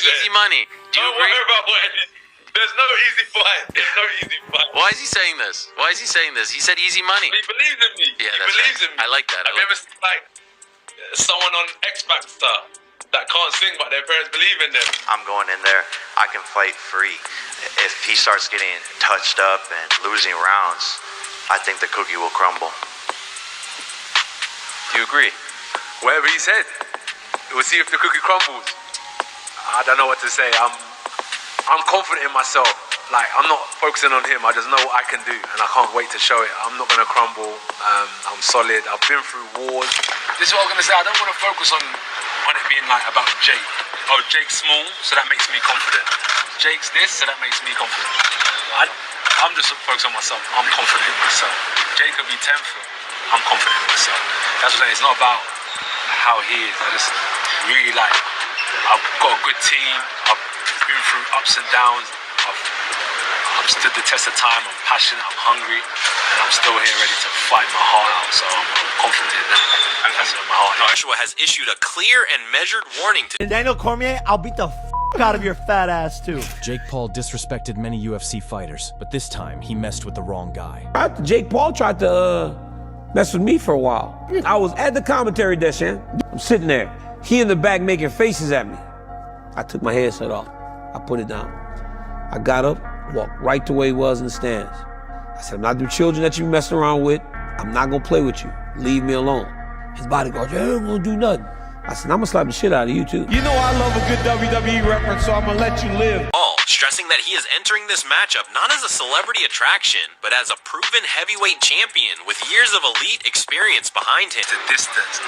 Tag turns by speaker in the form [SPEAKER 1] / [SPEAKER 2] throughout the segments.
[SPEAKER 1] easy money. Do you agree?
[SPEAKER 2] Don't worry about what. There's no easy fight. There's no easy fight.
[SPEAKER 1] Why is he saying this? Why is he saying this? He said easy money.
[SPEAKER 2] He believes in me.
[SPEAKER 1] Yeah,
[SPEAKER 2] he
[SPEAKER 1] that's
[SPEAKER 2] believes
[SPEAKER 1] right.
[SPEAKER 2] in me.
[SPEAKER 1] I like that.
[SPEAKER 2] I've never seen like someone on X Factor that can't sing, but their parents believe in them.
[SPEAKER 3] I'm going in there. I can fight free. If he starts getting touched up and losing rounds, I think the cookie will crumble.
[SPEAKER 1] Do you agree?
[SPEAKER 4] Whatever he said. We'll see if the cookie crumbles. I don't know what to say. I'm confident in myself. Like, I'm not focusing on him. I just know what I can do, and I can't wait to show it. I'm not going to crumble. I'm solid. I've been through wars. This is what I'm going to say. I don't want to focus on it being like about Jake. Oh, Jake's small, so that makes me confident. Jake's this, so that makes me confident. I'm just focused on myself. I'm confident in myself. Jake could be 10th. I'm confident in myself. That's what I'm saying. It's not about how he is. I just really like, I've got a good team. I've been through ups and downs. I've stood the test of time. I'm passionate. I'm hungry, and I'm still here ready to fight my heart out. So I'm confident in that. That's in my heart.
[SPEAKER 1] Joshua has issued a clear and measured warning to
[SPEAKER 5] Daniel Cormier, I'll beat the out of your fat ass too.
[SPEAKER 6] Jake Paul disrespected many UFC fighters, but this time he messed with the wrong guy.
[SPEAKER 7] Jake Paul tried to mess with me for a while. I was at the commentary desk, I'm sitting there. He in the back making faces at me. I took my headset off. I put it down. I got up, walked right to where he was in the stands. I said, I'm not the children that you messing around with. I'm not gonna play with you. Leave me alone. His bodyguard, I ain't gonna do nothing. I said, I'm gonna slap the shit out of you too.
[SPEAKER 5] You know I love a good WWE reference, so I'm gonna let you live.
[SPEAKER 1] Paul, stressing that he is entering this matchup not as a celebrity attraction, but as a proven heavyweight champion with years of elite experience behind him.
[SPEAKER 4] The distance.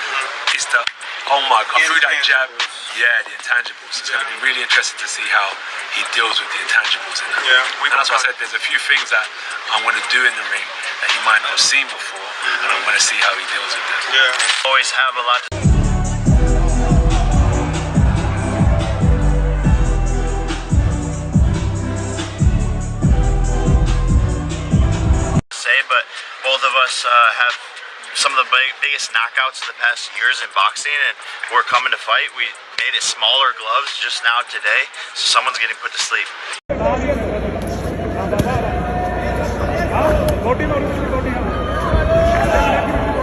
[SPEAKER 4] It's the, oh my God, through that jab. Yeah, the intangibles. It's going to be really interesting to see how he deals with the intangibles in that.
[SPEAKER 2] Yeah.
[SPEAKER 4] And that's why I said there's a few things that I'm going to do in the ring that he might not have seen before, and I'm going to see how he deals with them.
[SPEAKER 2] Yeah.
[SPEAKER 3] Always have a lot to say, but both of us have some of the biggest knockouts of the past years in boxing, and we're coming to fight. We made it smaller gloves just now today, so someone's getting put to sleep.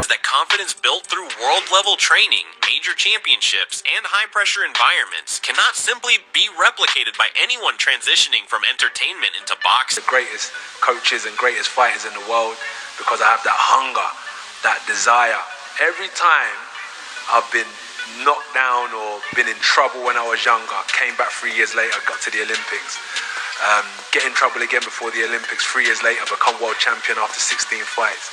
[SPEAKER 1] That confidence built through world-level training, major championships, and high-pressure environments cannot simply be replicated by anyone transitioning from entertainment into boxing.
[SPEAKER 4] The greatest coaches and greatest fighters in the world, because I have that hunger, that desire. Every time I've been knocked down or been in trouble when I was younger, came back 3 years later, got to the Olympics. Get in trouble again before the Olympics, 3 years later, become world champion after 16 fights.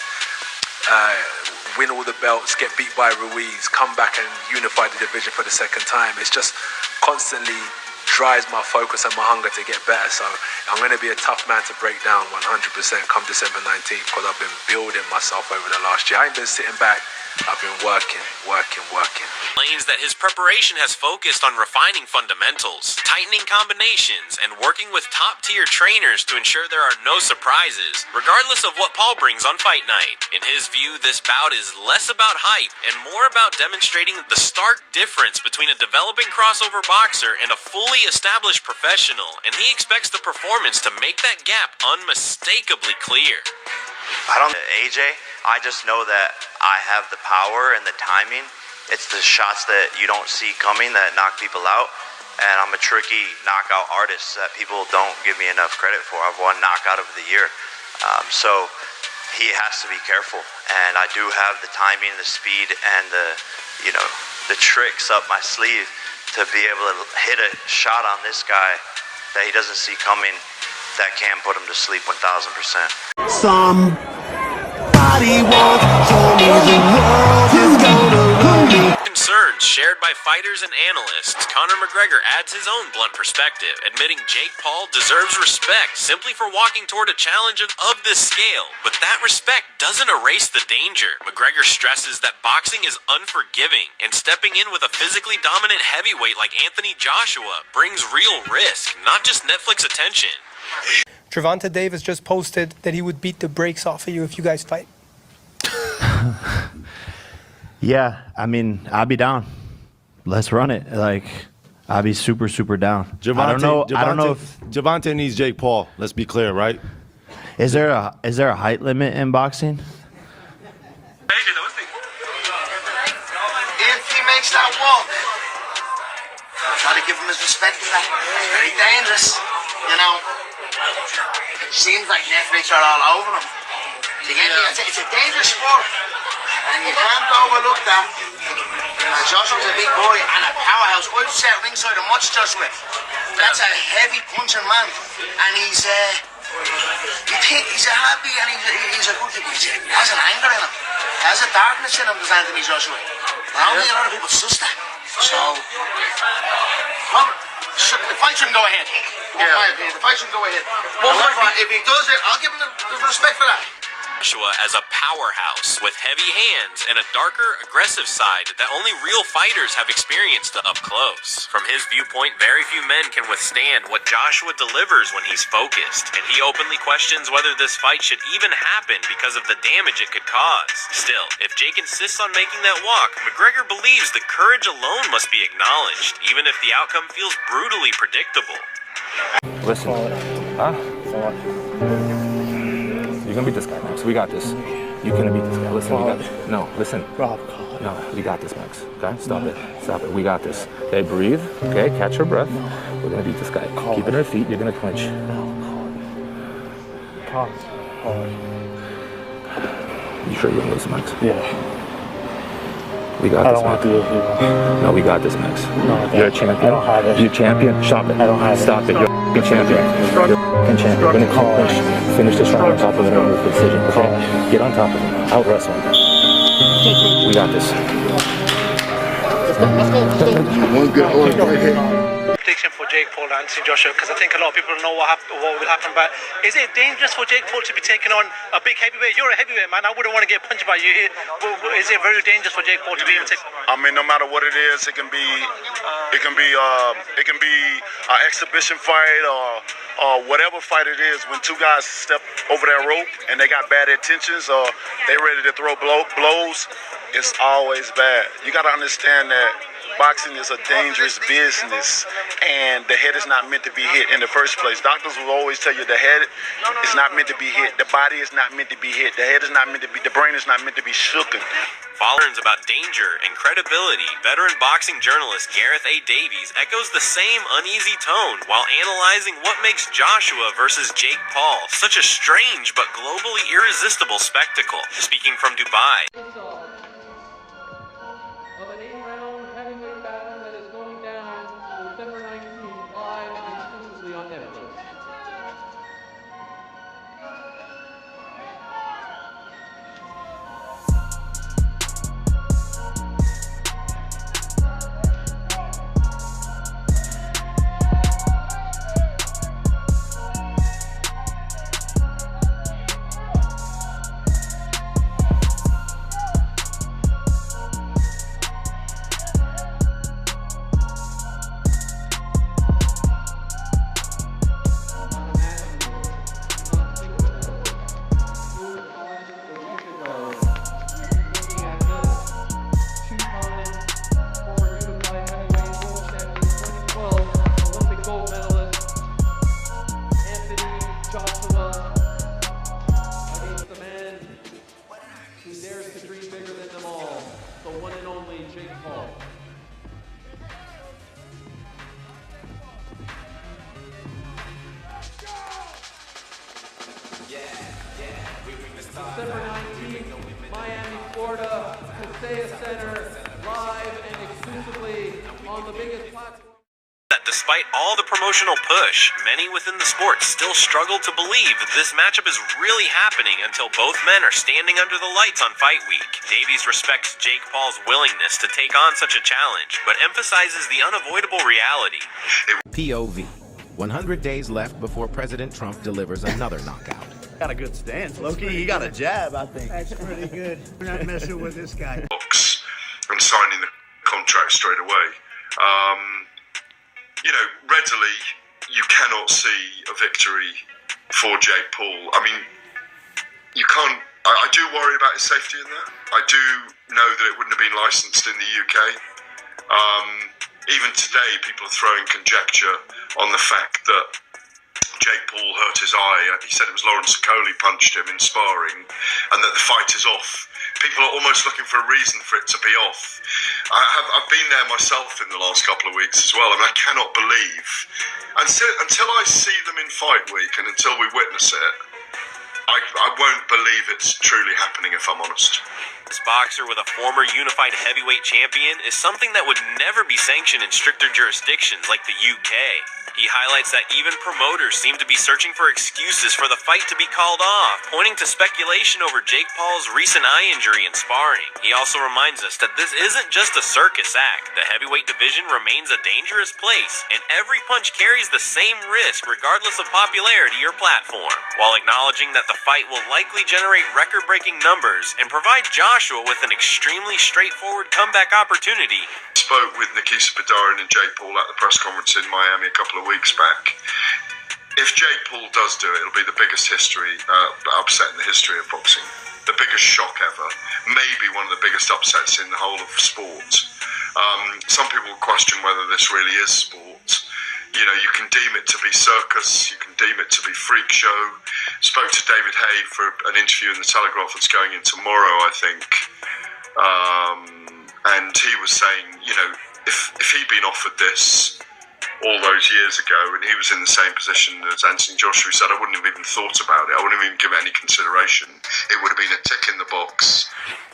[SPEAKER 4] Win all the belts, get beat by Ruiz, come back and unify the division for the second time. It's just constantly drives my focus and my hunger to get better. So I'm going to be a tough man to break down 100% come December 19th, because I've been building myself over the last year. I ain't been sitting back. I've been working.
[SPEAKER 1] Claims that his preparation has focused on refining fundamentals, tightening combinations, and working with top-tier trainers to ensure there are no surprises, regardless of what Paul brings on fight night. In his view, this bout is less about hype and more about demonstrating the stark difference between a developing crossover boxer and a fully established professional, and he expects the performance to make that gap unmistakably clear.
[SPEAKER 3] AJ, I just know that I have the power and the timing. It's the shots that you don't see coming that knock people out. And I'm a tricky knockout artist that people don't give me enough credit for. I've won knockout of the year. So he has to be careful. And I do have the timing, the speed, and the tricks up my sleeve to be able to hit a shot on this guy that he doesn't see coming that can put him to sleep 1,000%.
[SPEAKER 5] Somebody once told me the world is gonna run me.
[SPEAKER 1] Concerns shared by fighters and analysts, Conor McGregor adds his own blunt perspective, admitting Jake Paul deserves respect simply for walking toward a challenge of this scale. But that respect doesn't erase the danger. McGregor stresses that boxing is unforgiving, and stepping in with a physically dominant heavyweight like Anthony Joshua brings real risk, not just Netflix attention.
[SPEAKER 8] Gervonta Davis just posted that he would beat the brakes off of you if you guys fight.
[SPEAKER 9] Yeah, I mean, I'll be down. Let's run it. Like,
[SPEAKER 3] I'd be super, super down.
[SPEAKER 9] Javante,
[SPEAKER 3] I don't know if
[SPEAKER 9] Javante needs Jake Paul. Let's be clear, right?
[SPEAKER 3] is there a height limit in boxing?
[SPEAKER 10] If he makes that walk, try to give him his respect for that. It's very dangerous, you know. It seems like Netflix are all over him. You get me? It's a dangerous sport, and you can't overlook that. Joshua's a big boy and a powerhouse. I've sat ringside and watched Joshua. That's a heavy punching man, and he's a happy and he's a good. He has an anger in him. He has a darkness in him. Does Anthony Joshua? I don't think a lot of people suss that. So, Robert, the fight shouldn't go ahead. The fight shouldn't go ahead. If he does it, I'll give him the respect for that.
[SPEAKER 1] Joshua as a powerhouse with heavy hands and a darker, aggressive side that only real fighters have experienced up close. From his viewpoint, very few men can withstand what Joshua delivers when he's focused, and he openly questions whether this fight should even happen because of the damage it could cause. Still, if Jake insists on making that walk, McGregor believes the courage alone must be acknowledged, even if the outcome feels brutally predictable.
[SPEAKER 11] Listen, you're gonna beat this guy, Max. We got this. You're gonna beat this guy. Listen, we got this. No, listen. No, we got this, Max. Okay? Stop it. Stop it. We got this. Okay, breathe. Okay, catch your breath. We're gonna beat this guy. Keep it on your feet. You're gonna clinch. You sure you're gonna lose, Max?
[SPEAKER 12] Yeah.
[SPEAKER 11] We got
[SPEAKER 12] I
[SPEAKER 11] this,
[SPEAKER 12] don't want
[SPEAKER 11] Max.
[SPEAKER 12] to do it.
[SPEAKER 11] No, we got this, Max.
[SPEAKER 12] No,
[SPEAKER 11] You're a champion.
[SPEAKER 12] I don't have it.
[SPEAKER 11] You're a champion. Stop it.
[SPEAKER 12] I don't have it.
[SPEAKER 11] Stop it. You're a champion. You're a champion. We're gonna clinch. Finish this round on top of it and move the decision. Okay? Get on top of him. Out wrestle him. We got this.
[SPEAKER 10] One good one right here.
[SPEAKER 13] Prediction for Jake Paul and Anthony Joshua, because I think a lot of people know what will happen. But is it dangerous for Jake Paul to be taking on a big heavyweight? You're a heavyweight, man. I wouldn't want to get punched by you here. Is it very dangerous for Jake Paul to be able to take?
[SPEAKER 14] I mean, no matter what it is, it can be an exhibition fight or whatever fight it is. When two guys step over that rope and they got bad intentions or they ready to throw blows, it's always bad. You got to understand that boxing is a dangerous business, and the head is not meant to be hit in the first place. Doctors will always tell you the head is not meant to be hit. The body is not meant to be hit. The head is not meant to be, the brain is not meant to be shooken.
[SPEAKER 1] Learns about danger and credibility, veteran boxing journalist Gareth A. Davies echoes the same uneasy tone while analyzing what makes Joshua versus Jake Paul such a strange but globally irresistible spectacle. Speaking from Dubai.
[SPEAKER 15] December 19th, Miami, Florida, Kaseya Center, live and exclusively on the biggest platform.
[SPEAKER 1] That despite all the promotional push, many within the sport still struggle to believe that this matchup is really happening until both men are standing under the lights on Fight Week. Davies respects Jake Paul's willingness to take on such a challenge, but emphasizes the unavoidable reality.
[SPEAKER 16] POV. 100 days left before President Trump delivers another knockout.
[SPEAKER 17] Got a good stance, Loki. He got a jab, I think. That's pretty good. We're not messing with this guy.
[SPEAKER 18] And signing the contract straight away. You know, readily, you cannot see a victory for Jake Paul. I mean, you can't. I do worry about his safety in that. I do know that it wouldn't have been licensed in the UK. even today, people are throwing conjecture on the fact that Jake Paul hurt his eye. He said it was Lawrence Coley punched him in sparring, and that the fight is off. People are almost looking for a reason for it to be off. I've been there myself in the last couple of weeks as well. I mean, I cannot believe, until I see them in fight week and until we witness it, I won't believe it's truly happening, if I'm honest.
[SPEAKER 1] This boxer with a former unified heavyweight champion is something that would never be sanctioned in stricter jurisdictions like the UK. He highlights that even promoters seem to be searching for excuses for the fight to be called off, pointing to speculation over Jake Paul's recent eye injury in sparring. He also reminds us that this isn't just a circus act. The heavyweight division remains a dangerous place, and every punch carries the same risk regardless of popularity or platform, while acknowledging that the fight will likely generate record-breaking numbers and provide Joshua with an extremely straightforward comeback opportunity.
[SPEAKER 18] Spoke with Nikisa Badarin and Jake Paul at the press conference in Miami a couple of weeks back. If Jake Paul does do it, it'll be the biggest upset in the history of boxing. The biggest shock ever. Maybe one of the biggest upsets in the whole of sport. Some people question whether this really is sport. You know, you can deem it to be circus, you can deem it to be freak show. Spoke to David Hay for an interview in the Telegraph that's going in tomorrow, I think. And he was saying, you know, if he'd been offered this all those years ago and he was in the same position as Anthony Joshua, he said, I wouldn't have even thought about it. I wouldn't have even given it any consideration. It would have been a tick in the box.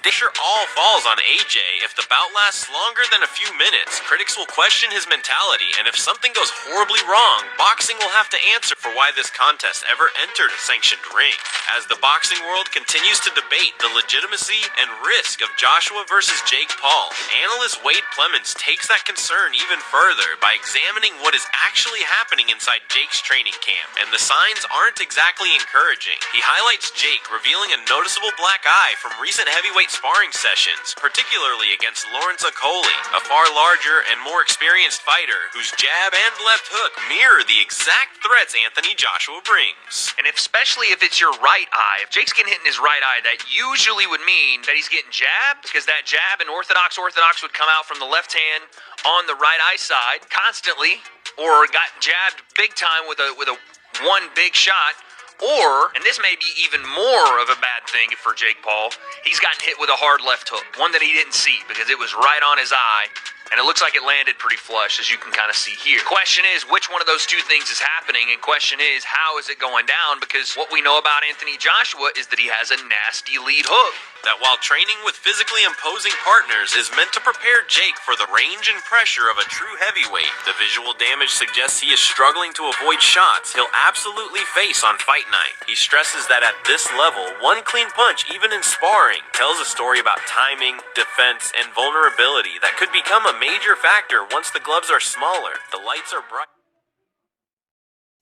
[SPEAKER 1] Sure all falls on AJ. If the bout lasts longer than a few minutes, critics will question his mentality, and if something goes horribly wrong, boxing will have to answer for why this contest ever entered a sanctioned ring. As the boxing world continues to debate the legitimacy and risk of Joshua versus Jake Paul, analyst Wade Clemens takes that concern even further by examining what is actually happening inside Jake's training camp, and the signs aren't exactly encouraging. He highlights Jake revealing a noticeable black eye from recent heavyweight sparring sessions, particularly against Lawrence Coley, a far larger and more experienced fighter whose jab and left hook mirror the exact threats Anthony Joshua brings.
[SPEAKER 12] And especially if it's your right eye, if Jake's getting hit in his right eye, that usually would mean that he's getting jabbed, because that jab in orthodox would come out from the left hand on the right eye side constantly, or got jabbed big time with a one big shot. Or, and this may be even more of a bad thing for Jake Paul, he's gotten hit with a hard left hook, one that he didn't see because it was right on his eye, and it looks like it landed pretty flush, as you can kind of see here. Question is, which one of those two things is happening, and question is, how is it going down? Because what we know about Anthony Joshua is that he has a nasty lead hook.
[SPEAKER 1] That while training with physically imposing partners is meant to prepare Jake for the range and pressure of a true heavyweight, the visual damage suggests he is struggling to avoid shots he'll absolutely face on fight night. He stresses that at this level, one clean punch, even in sparring, tells a story about timing, defense, and vulnerability that could become a major factor once the gloves are smaller, the lights are bright.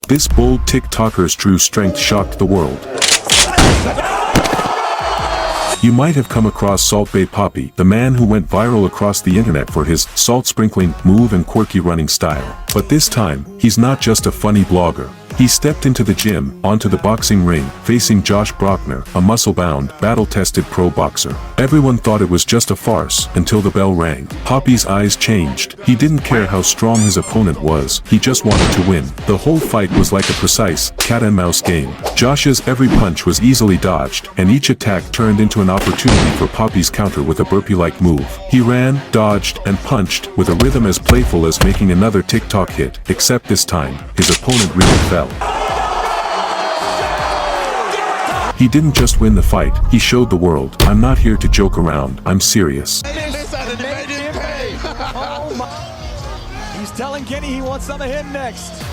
[SPEAKER 19] This bold TikToker's true strength shocked the world. You might have come across Salt Bae Papi, the man who went viral across the internet for his salt-sprinkling move and quirky running style. But this time, he's not just a funny blogger. He stepped into the gym, onto the boxing ring, facing Josh Brockner, a muscle-bound, battle-tested pro boxer. Everyone thought it was just a farce, until the bell rang. Papi's eyes changed. He didn't care how strong his opponent was, he just wanted to win. The whole fight was like a precise, cat-and-mouse game. Josh's every punch was easily dodged, and each attack turned into an opportunity for Papi's counter with a burpee-like move. He ran, dodged, and punched, with a rhythm as playful as making another TikTok hit, except this time, his opponent really fell. He didn't just win the fight, he showed the world, I'm not here to joke around, I'm serious.
[SPEAKER 20] He's telling Kenny he wants some of him next.